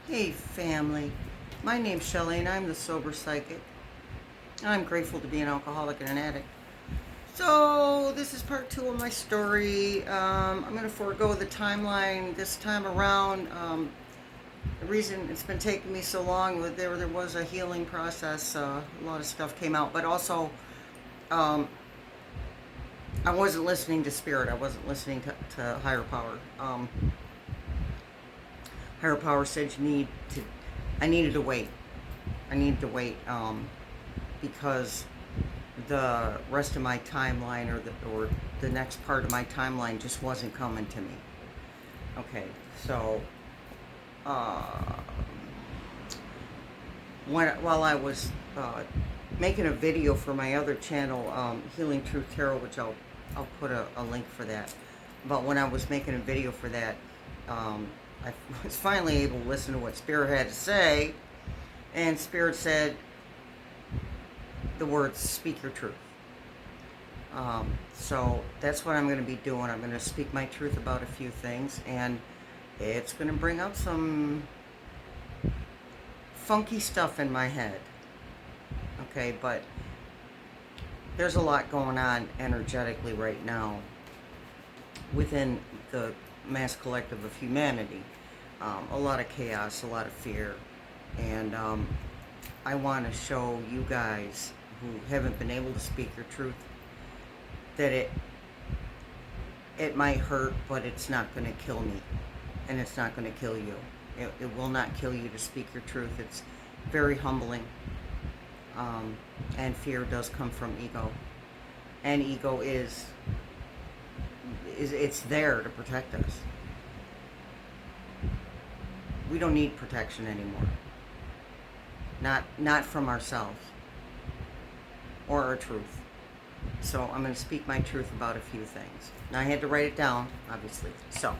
Hey family, my name's Shelley and I'm the Sober Psychic. I'm grateful to be an alcoholic and an addict. So this is part two of my story. I'm going to forego the timeline this time around. The reason it's been taking me so long was there was a healing process. A lot of stuff came out, but also um, I wasn't listening to spirit. I wasn't listening to higher power. Higher power said you need to. I needed to wait. I needed to wait. Because the rest of my timeline or the next part of my timeline just wasn't coming to me. Okay, so uh, while I was making a video for my other channel, Healing Truth Tarot, which I'll put a link for that. But when I was making a video for that, I was finally able to listen to what Spirit had to say, and Spirit said the words "speak your truth." So that's what I'm going to be doing. I'm going to speak my truth about a few things, and it's going to bring up some funky stuff in my head. Okay, but there's a lot going on energetically right now within the mass collective of humanity. A lot of chaos, a lot of fear, and I want to show you guys who haven't been able to speak your truth that it might hurt, but it's not going to kill me, and it's not going to kill you. It will not kill you to speak your truth. It's very humbling, and fear does come from ego, and ego is it's there to protect us. We don't need protection anymore. Not from ourselves or our truth. So I'm going to speak my truth about a few things. Now I had to write it down, obviously. So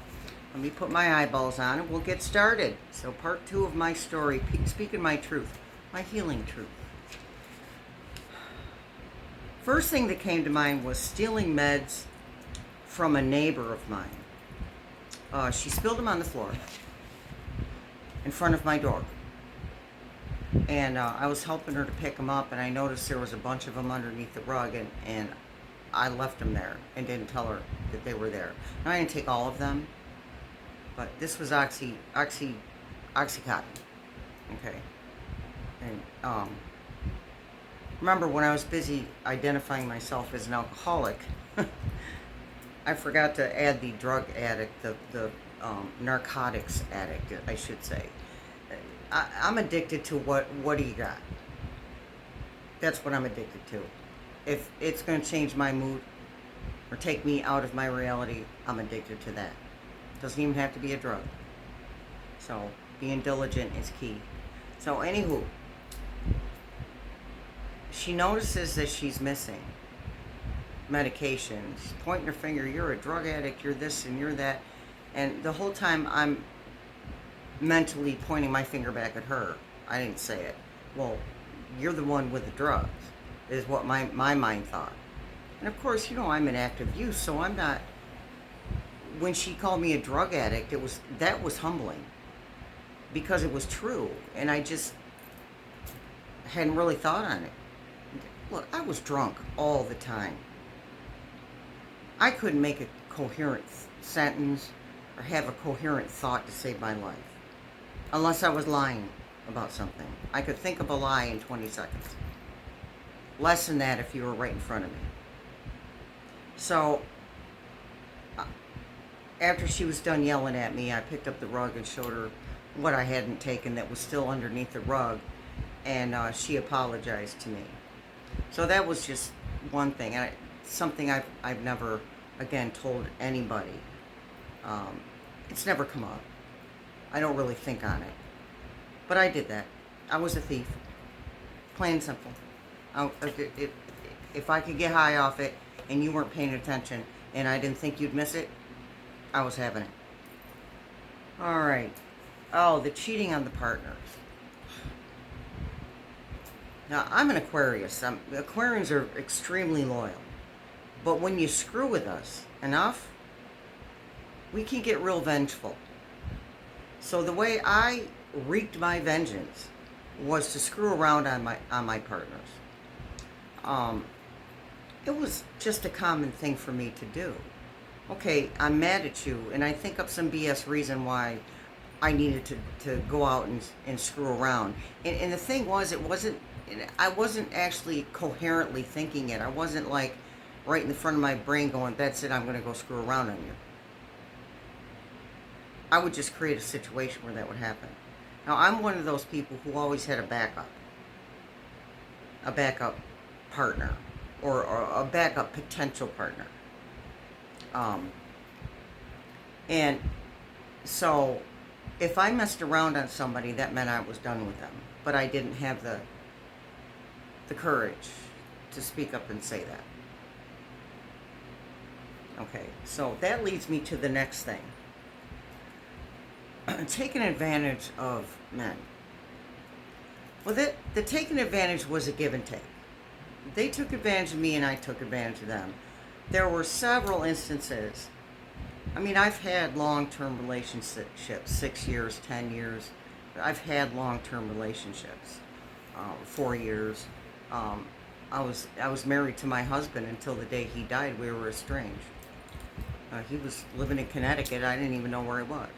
let me put my eyeballs on and we'll get started. So part two of my story, speaking my truth, my healing truth. First thing that came to mind was stealing meds from a neighbor of mine. She spilled them on the floor in front of my door. And I was helping her to pick them up, and I noticed there was a bunch of them underneath the rug, and I left them there and didn't tell her that they were there. Now, I didn't take all of them, but this was Oxycontin, okay? And remember, when I was busy identifying myself as an alcoholic, I forgot to add the drug addict, the narcotics addict, I should say. I'm addicted to what do you got? That's what I'm addicted to. If it's going to change my mood or take me out of my reality, I'm addicted to that. Doesn't even have to be a drug. So being diligent is key. So anywho, she notices that she's missing medication. She's pointing her finger, you're a drug addict, you're this and you're that. And the whole time I'm mentally pointing my finger back at her. I didn't say it. Well, you're the one with the drugs, is what my mind thought. And of course, I'm in active use, so I'm not. When she called me a drug addict, that was humbling because it was true, and I just hadn't really thought on it. Look, I was drunk all the time. I couldn't make a coherent sentence or have a coherent thought to save my life. Unless I was lying about something. I could think of a lie in 20 seconds. Less than that if you were right in front of me. So, after she was done yelling at me, I picked up the rug and showed her what I hadn't taken that was still underneath the rug, and she apologized to me. So that was just one thing, and something I've never, again, told anybody. It's never come up. I don't really think on it. But I did that. I was a thief. Plain and simple. If I could get high off it and you weren't paying attention and I didn't think you'd miss it, I was having it. All right. Oh, the cheating on the partners. Now, I'm an Aquarius. Aquarians are extremely loyal. But when you screw with us enough, we can get real vengeful. So the way I wreaked my vengeance was to screw around on my partners. Um, it was just a common thing for me to do. Okay, I'm mad at you, and I think of some BS reason why I needed to go out and screw around. And the thing was, I wasn't actually coherently thinking it. I wasn't like right in the front of my brain going, that's it, I'm going to go screw around on you. I would just create a situation where that would happen. Now, I'm one of those people who always had a backup partner, or a backup potential partner. Um, and so if I messed around on somebody, that meant I was done with them. But I didn't have the courage to speak up and say that. Okay, so that leads me to the next thing. Taking advantage of men. Well, the taking advantage was a give and take. They took advantage of me and I took advantage of them. There were several instances. I mean, I've had long-term relationships, 6 years, 10 years. I've had long-term relationships, 4 years. Um, I was married to my husband until the day he died. We were estranged. He was living in Connecticut. I didn't even know where he was,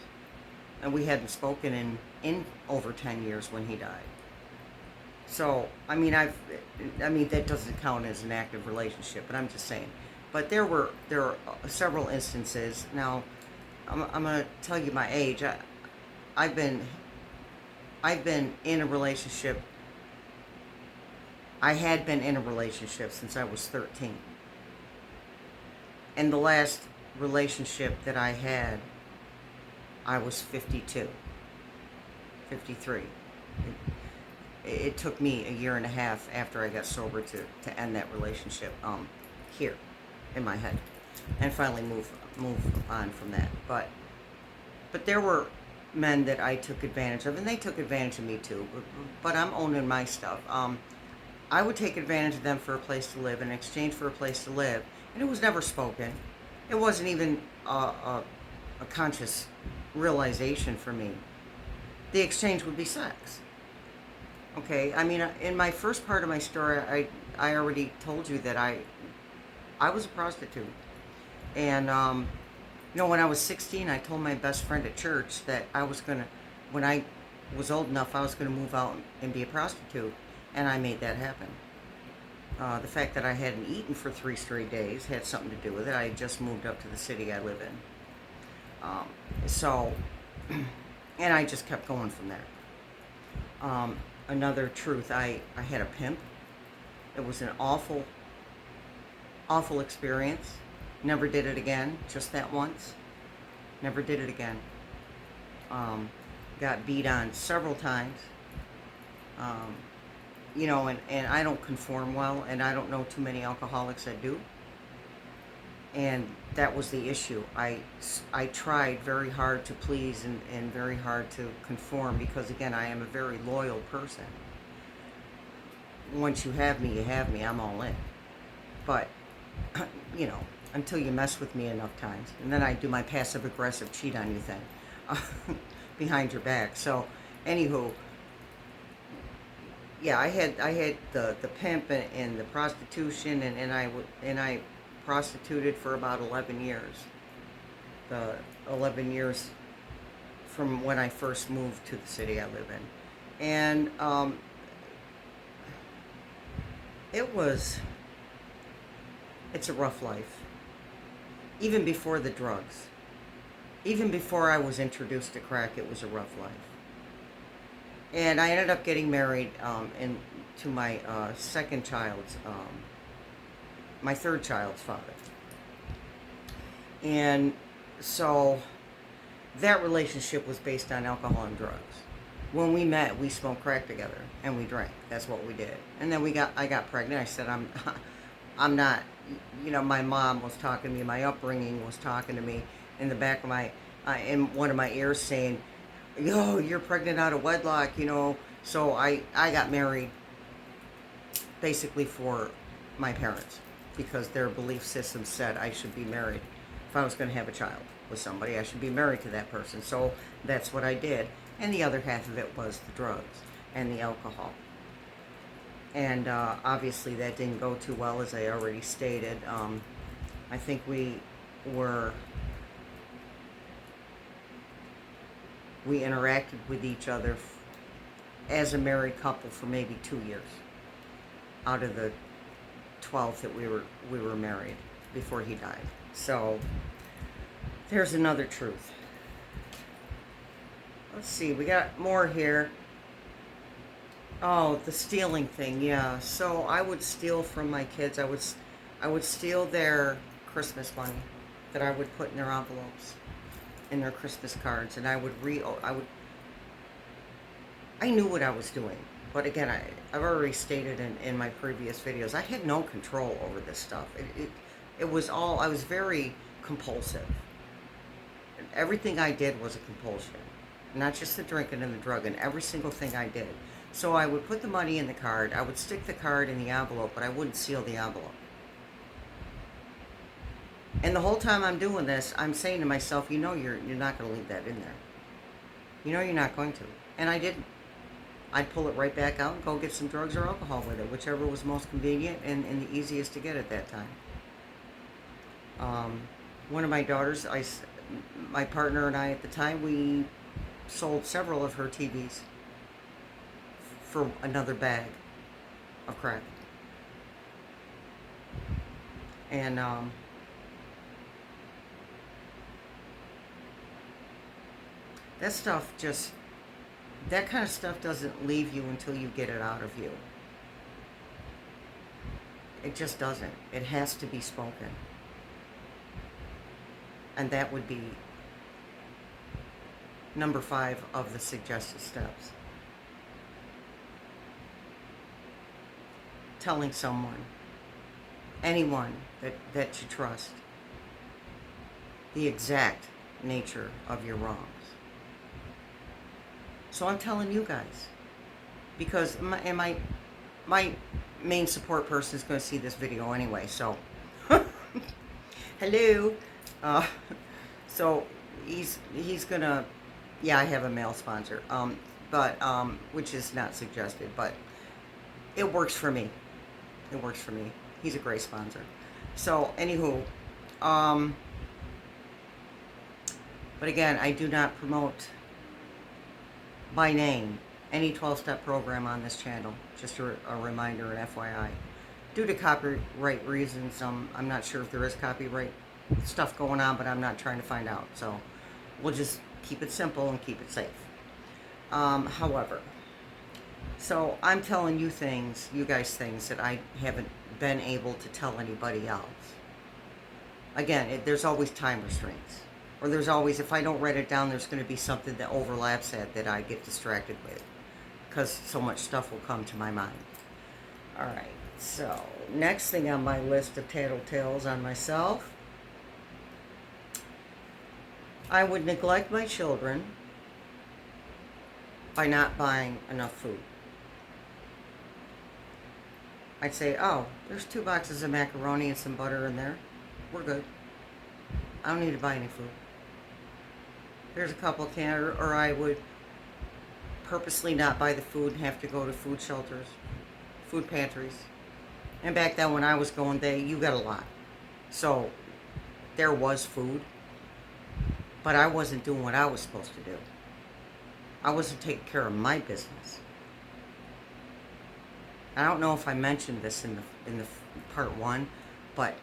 and we hadn't spoken in over 10 years when he died. So I mean that doesn't count as an active relationship, but I'm just saying. But there are several instances. Now, I'm gonna tell you my age. I've been I've been in a relationship. I had been in a relationship since I was 13, and the last relationship that I had, I was 52, 53. It took me a year and a half after I got sober to end that relationship, here in my head, and finally move on from that. But there were men that I took advantage of, and they took advantage of me too. But I'm owning my stuff. I would take advantage of them for a place to live in exchange for a place to live, and it was never spoken. It wasn't even a conscious realization for me. The exchange would be sex. Okay, I mean, in my first part of my story, I already told you that I was a prostitute, and when I was 16, I told my best friend at church that I was gonna, when I was old enough, I was gonna move out and be a prostitute, and I made that happen. The fact that I hadn't eaten for 3 straight days had something to do with it. I had just moved up to the city I live in, so, and I just kept going from there. Another truth, I had a pimp. It was an awful, awful experience. Never did it again, just that once. Never did it again. Got beat on several times. Um, and I don't conform well, and I don't know too many alcoholics that do. And that was the issue. I tried very hard to please and very hard to conform because, again, I am a very loyal person. Once you have me, I'm all in. But, until you mess with me enough times. And then I do my passive-aggressive cheat on you thing behind your back. So, anywho, yeah, I had the pimp and the prostitution, and I prostituted for about 11 years. The 11 years from when I first moved to the city I live in. And it's a rough life. Even before the drugs. Even before I was introduced to crack, it was a rough life. And I ended up getting married to my my third child's father. And so that relationship was based on alcohol and drugs. When we met, we smoked crack together and we drank. That's what we did. And then I got pregnant. I said, I'm not, my mom was talking to me, my upbringing was talking to me in the back of in one of my ears saying, yo, you're pregnant out of wedlock, So I got married basically for my parents because their belief system said I should be married if I was going to have a child. with somebody, I should be married to that person. So that's what I did. And the other half of it was the drugs and the alcohol. And obviously that didn't go too well, as I already stated. I think we interacted with each other as a married couple for maybe 2 years out of the 12 that we were married before he died. So there's another truth. Let's see, we got more here. Oh, the stealing thing, yeah. So I would steal from my kids. I would steal their Christmas money that I would put in their envelopes, in their Christmas cards, and I knew what I was doing. But again, I've already stated in my previous videos, I had no control over this stuff. It was all, I was very compulsive. Everything I did was a compulsion. Not just the drinking and the drugging, every single thing I did. So I would put the money in the card, I would stick the card in the envelope, but I wouldn't seal the envelope. And the whole time I'm doing this, I'm saying to myself, you know you're not going to leave that in there. You know you're not going to. And I didn't. I'd pull it right back out and go get some drugs or alcohol with it, whichever was most convenient and the easiest to get at that time. One of my daughters, my partner and I at the time, we sold several of her TVs for another bag of crack. And that kind of stuff doesn't leave you until you get it out of you. It just doesn't. It has to be spoken. And that would be number 5 of the suggested steps. Telling someone, anyone that you trust, the exact nature of your wrongs. So I'm telling you guys, because my main support person is going to see this video anyway, so hello. So he's gonna, yeah, I have a male sponsor, but which is not suggested, but it works for me. It works for me. He's a great sponsor. So anywho, but again, I do not promote by name any 12-step program on this channel. Just a reminder, an FYI. Due to copyright reasons, I'm not sure if there is copyright stuff going on, but I'm not trying to find out. So we'll just keep it simple and keep it safe. However, so I'm telling you things, you guys things that I haven't been able to tell anybody else. Again, there's always time restraints. Or there's always, if I don't write it down, there's going to be something that overlaps that I get distracted with. Because so much stuff will come to my mind. Alright, so next thing on my list of tattletales on myself, I would neglect my children by not buying enough food. I'd say, oh, there's 2 boxes of macaroni and some butter in there. We're good. I don't need to buy any food. There's a couple of cans, or I would purposely not buy the food and have to go to food shelters, food pantries. And back then when I was going, you got a lot. So there was food, but I wasn't doing what I was supposed to do. I wasn't taking care of my business. I don't know if I mentioned this in the part 1, but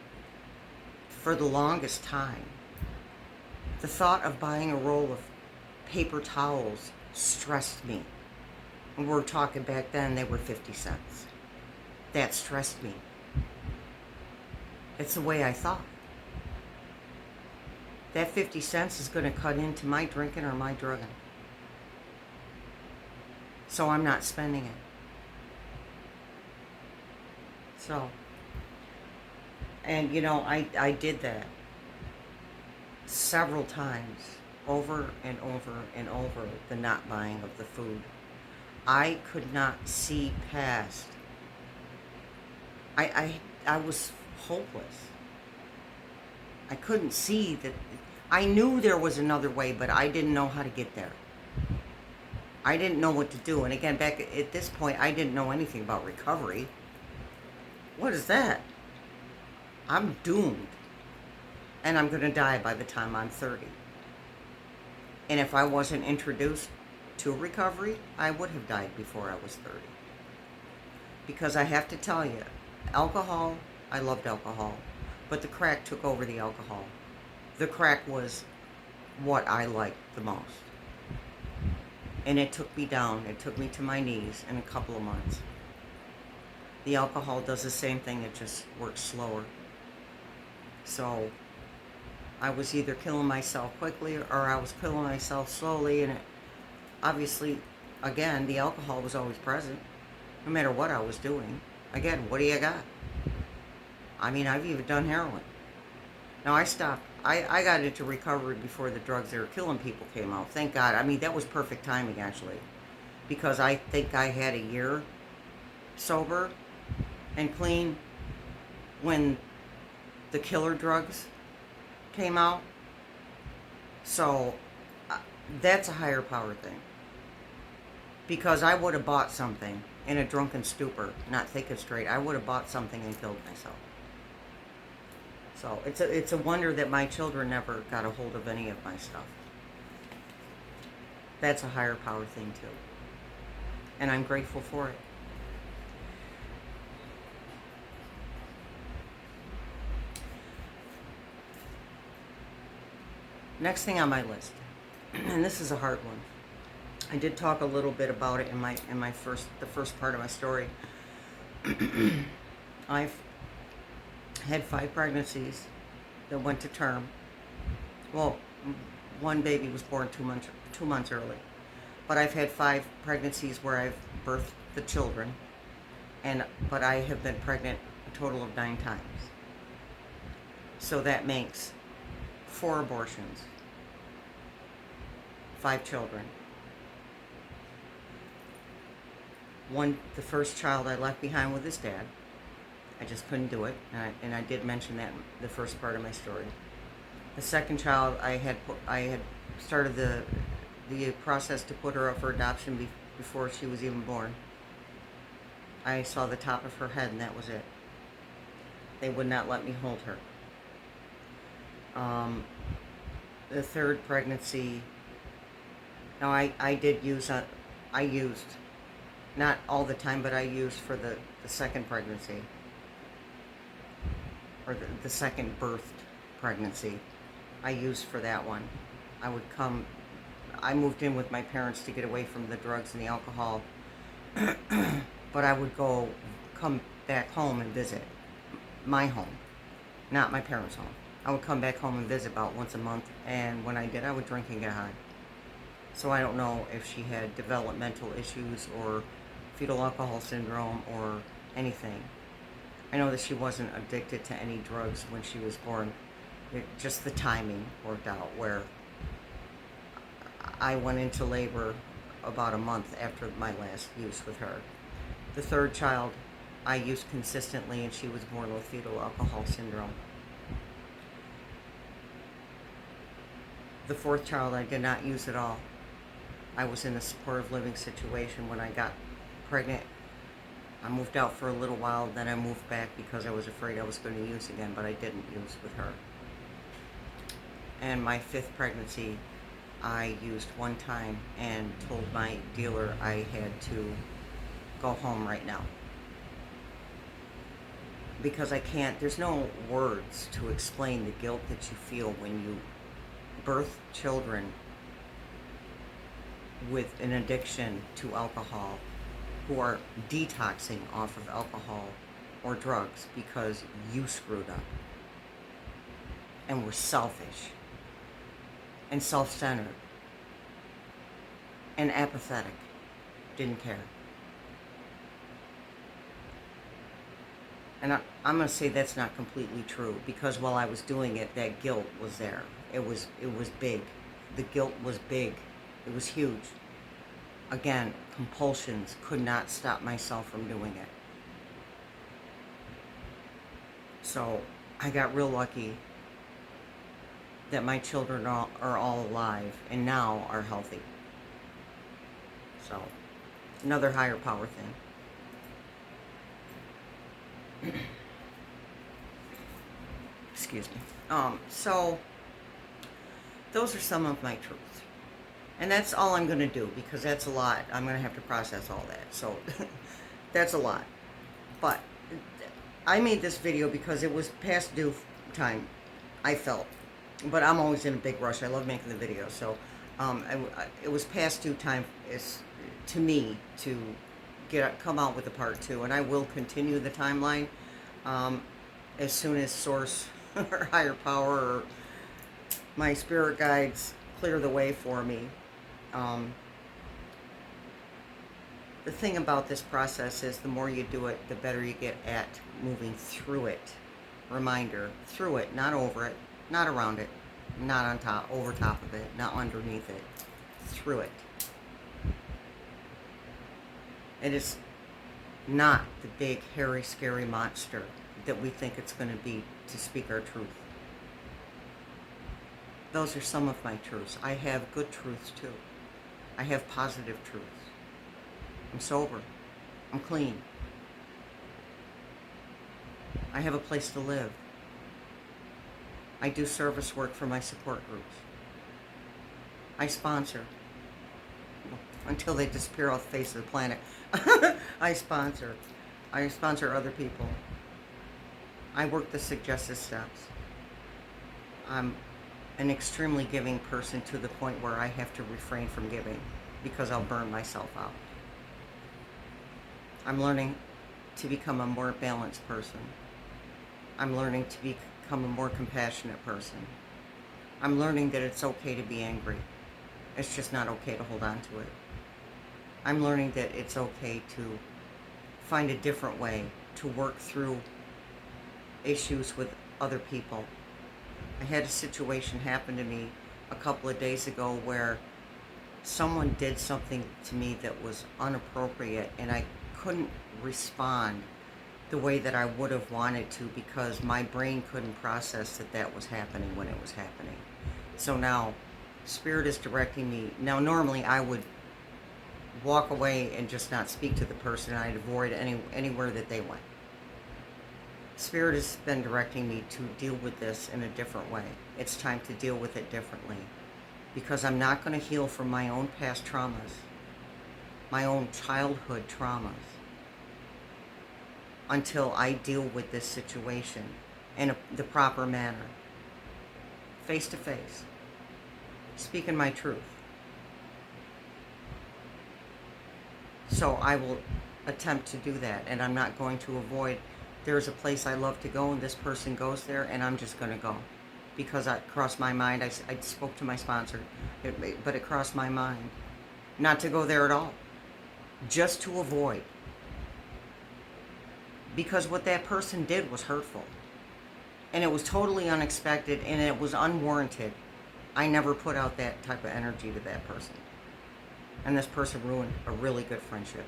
for the longest time, the thought of buying a roll of paper towels stressed me. And we're talking back then, they were 50 cents. That stressed me. It's the way I thought. That 50 cents is going to cut into my drinking or my drugging. So I'm not spending it. So, and you know, I did that several times, over and over and over, the not buying of the food. I could not see past. I was hopeless. I couldn't see that. I knew there was another way, but I didn't know how to get there. I didn't know what to do. And again, back at this point, I didn't know anything about recovery. What is that? I'm doomed. And I'm going to die by the time I'm 30. And if I wasn't introduced to recovery, I would have died before I was 30. Because I have to tell you, alcohol, I loved alcohol, but the crack took over the alcohol. The crack was what I liked the most. And it took me down. It took me to my knees in a couple of months. The alcohol does the same thing, it just works slower. So I was either killing myself quickly or I was killing myself slowly, and obviously, again, the alcohol was always present, no matter what I was doing. Again, what do you got? I mean, I've even done heroin. Now, I stopped. I got into recovery before the drugs that were killing people came out. Thank God. I mean, that was perfect timing, actually, because I think I had a year sober and clean when the killer drugs came out. So that's a higher power thing. Because I would have bought something in a drunken stupor, not thinking straight. I would have bought something and killed myself. So it's a wonder that my children never got a hold of any of my stuff. That's a higher power thing too. And I'm grateful for it. Next thing on my list, and this is a hard one. I did talk a little bit about it in the first part of my story. I've had 5 pregnancies that went to term. Well, one baby was born 2 months early, but I've had 5 pregnancies where I've birthed the children, but I have been pregnant a total of 9 times. So that makes 4 abortions, 5 children. The first child I left behind with his dad. I just couldn't do it, and I did mention that in the first part of my story. The second child, I had started the process to put her up for adoption before she was even born. I saw the top of her head, and that was it. They would not let me hold her. The third pregnancy, now I used, not all the time, but I used for the second pregnancy, or the second birthed pregnancy. I used for that one. I moved in with my parents to get away from the drugs and the alcohol, but I would come back home and visit my home, not my parents' home. I would come back home and visit about once a month, and when I did, I would drink and get high. So I don't know if she had developmental issues or fetal alcohol syndrome or anything. I know that she wasn't addicted to any drugs when she was born. Just the timing worked out where I went into labor about a month after my last use with her. The third child I used consistently, and she was born with fetal alcohol syndrome. The fourth child I did not use at all. I was in a supportive living situation when I got pregnant. I moved out for a little while, then I moved back because I was afraid I was going to use again, but I didn't use with her. And my 5th pregnancy, I used one time and told my dealer I had to go home right now. Because there's no words to explain the guilt that you feel when you birth children with an addiction to alcohol, who are detoxing off of alcohol or drugs because you screwed up and were selfish and self-centered and apathetic, didn't care. And I'm going to say that's not completely true, because while I was doing it, that guilt was there. It was big. The guilt was big. It was huge. Again, compulsions could not stop myself from doing it. So I got real lucky that my children are all alive and now are healthy. So, another higher power thing. Excuse me. So those are some of my truths. And that's all I'm going to do because that's a lot. I'm going to have to process all that. So that's a lot. But I made this video because it was past due time, I felt. But I'm always in a big rush. I love making the video. So it was past due time to me to come out with a part 2. And I will continue the timeline as soon as Source or higher power or my spirit guides clear the way for me. The thing about this process is the more you do it, the better you get at moving through it. Reminder, through it, not over it, not around it, not on top, over top of it, not underneath it, through it. It is not the big, hairy, scary monster that we think it's going to be to speak our truth. Those are some of my truths. I have good truths too. I have positive truths. I'm sober. I'm clean. I have a place to live. I do service work for my support groups. I sponsor. Until they disappear off the face of the planet. I sponsor. I sponsor other people. I work the suggested steps. I'm an extremely giving person to the point where I have to refrain from giving because I'll burn myself out. I'm learning to become a more balanced person. I'm learning to become a more compassionate person. I'm learning that it's okay to be angry. It's just not okay to hold on to it. I'm learning that it's okay to find a different way to work through issues with other people. I had a situation happen to me a couple of days ago where someone did something to me that was inappropriate and I couldn't respond the way that I would have wanted to because my brain couldn't process that that was happening when it was happening. So now Spirit is directing me. Now normally I would walk away and just not speak to the person. I'd avoid anywhere that they went. Spirit has been directing me to deal with this in a different way. It's time to deal with it differently because I'm not going to heal from my own past traumas, my own childhood traumas, until I deal with this situation in the proper manner, face to face, speaking my truth. So I will attempt to do that, and I'm not going to avoid. There's a place I love to go, and this person goes there, and I'm just going to go. Because it crossed my mind. I spoke to my sponsor, but it crossed my mind not to go there at all. Just to avoid. Because what that person did was hurtful. And it was totally unexpected, and it was unwarranted. I never put out that type of energy to that person. And this person ruined a really good friendship.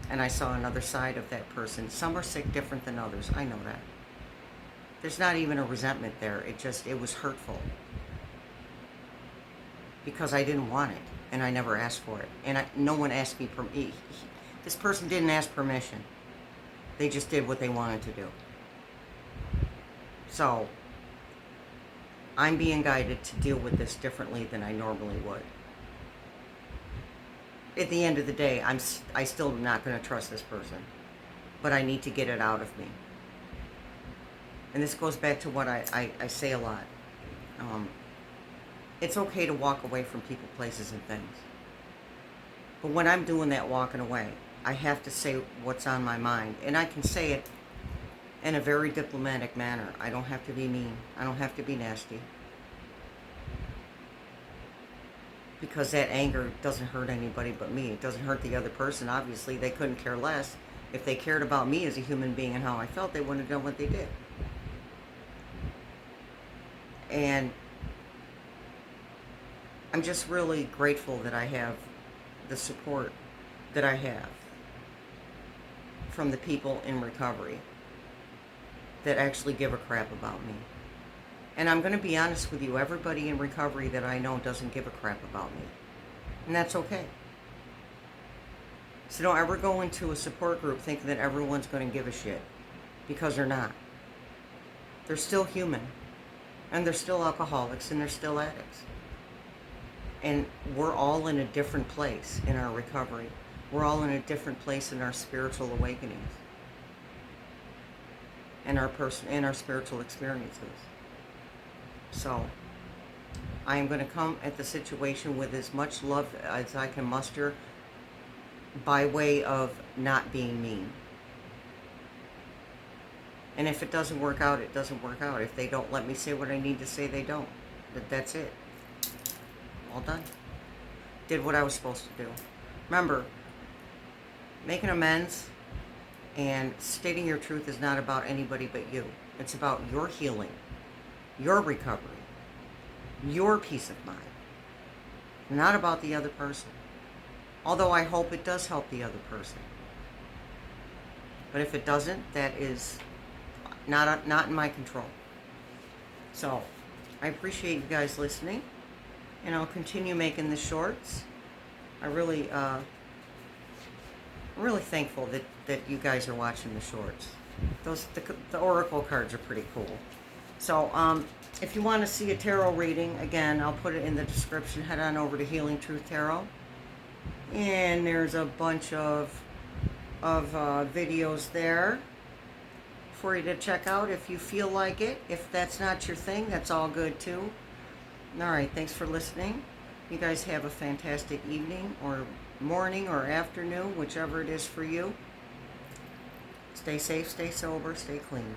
And I saw another side of that person. Some are sick different than others. I know that. There's not even a resentment there. It was hurtful. Because I didn't want it. And I never asked for it. And no one asked me this person didn't ask permission. They just did what they wanted to do. So, I'm being guided to deal with this differently than I normally would. At the end of the day, I still am not going to trust this person. But I need to get it out of me. And this goes back to what I say a lot. It's okay to walk away from people, places, and things. But when I'm doing that walking away, I have to say what's on my mind. And I can say it in a very diplomatic manner. I don't have to be mean. I don't have to be nasty. Because that anger doesn't hurt anybody but me. It doesn't hurt the other person. Obviously, they couldn't care less. If they cared about me as a human being and how I felt, they wouldn't have done what they did. And I'm just really grateful that I have the support that I have from the people in recovery that actually give a crap about me. And I'm going to be honest with you, everybody in recovery that I know doesn't give a crap about me. And that's okay. So don't ever go into a support group thinking that everyone's going to give a shit, because they're not. They're still human, and they're still alcoholics, and they're still addicts. And we're all in a different place in our recovery. We're all in a different place in our spiritual awakenings and our spiritual experiences. So I am going to come at the situation with as much love as I can muster, by way of not being mean. And if it doesn't work out, it doesn't work out. If they don't let me say what I need to say, they don't. That's it. All done. Did what I was supposed to do. Remember, making amends and stating your truth is not about anybody but you. It's about your healing, your recovery, your peace of mind. Not about the other person. Although I hope it does help the other person. But if it doesn't, that is not in my control. So, I appreciate you guys listening, and I'll continue making the shorts. I'm really thankful that you guys are watching the shorts. The oracle cards are pretty cool. So, if you want to see a tarot reading, again, I'll put it in the description. Head on over to Healing Truth Tarot. And there's a bunch of videos there for you to check out if you feel like it. If that's not your thing, that's all good too. All right, thanks for listening. You guys have a fantastic evening or morning or afternoon, whichever it is for you. Stay safe, stay sober, stay clean.